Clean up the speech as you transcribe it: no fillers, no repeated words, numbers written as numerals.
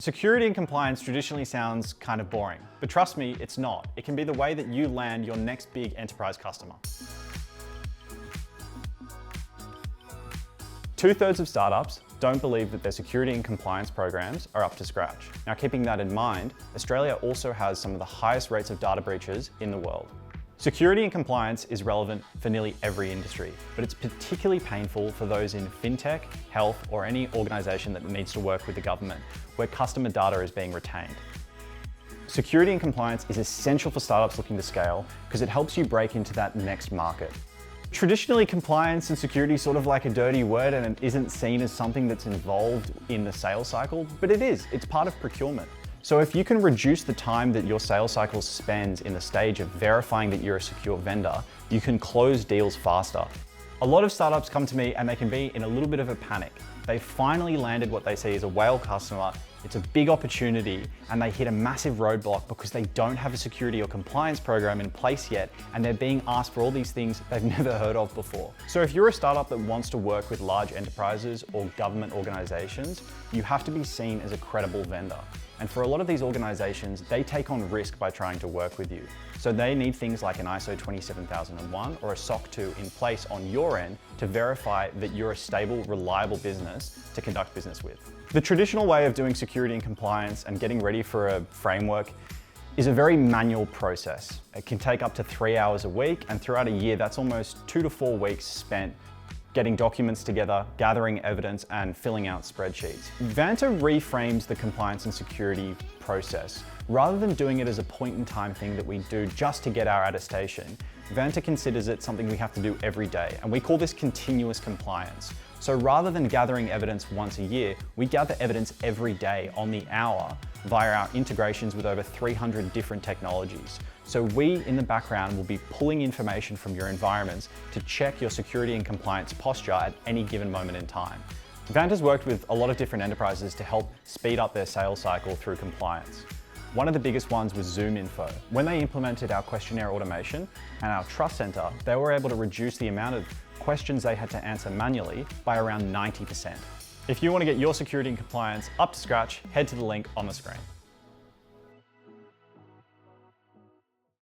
Security and compliance traditionally sounds kind of boring, but trust me, it's not. It can be the way that you land your next big enterprise customer. 2/3 of startups don't believe that their security and compliance programs are up to scratch. Now, keeping that in mind, Australia also has some of the highest rates of data breaches in the world. Security and compliance is relevant for nearly every industry, but it's particularly painful for those in fintech, health, or any organisation that needs to work with the government, where customer data is being retained. Security and compliance is essential for startups looking to scale because it helps you break into that next market. Traditionally, compliance and security is sort of like a dirty word and it isn't seen as something that's involved in the sales cycle, but it is. It's part of procurement. So if you can reduce the time that your sales cycle spends in the stage of verifying that you're a secure vendor, you can close deals faster. A lot of startups come to me and they can be in a little bit of a panic. They finally landed what they see as a whale customer. It's a big opportunity and they hit a massive roadblock because they don't have a security or compliance program in place yet and they're being asked for all these things they've never heard of before. So if you're a startup that wants to work with large enterprises or government organizations, you have to be seen as a credible vendor. And for a lot of these organizations, they take on risk by trying to work with you. So they need things like an ISO 27001 or a SOC 2 in place on your end to verify that you're a stable, reliable business to conduct business with. The traditional way of doing security and compliance and getting ready for a framework is a very manual process. It can take up to 3 hours a week, and throughout a year, that's almost 2 to 4 weeks spent getting documents together, gathering evidence, and filling out spreadsheets. Vanta reframes the compliance and security process. Rather than doing it as a point-in-time thing that we do just to get our attestation, Vanta considers it something we have to do every day, and we call this continuous compliance. So rather than gathering evidence once a year, we gather evidence every day on the hour via our integrations with over 300 different technologies. So we, in the background, will be pulling information from your environments to check your security and compliance posture at any given moment in time. Vanta's worked with a lot of different enterprises to help speed up their sales cycle through compliance. One of the biggest ones was ZoomInfo. When they implemented our questionnaire automation and our trust center, they were able to reduce the amount of questions they had to answer manually by around 90%. If you want to get your security and compliance up to scratch, head to the link on the screen.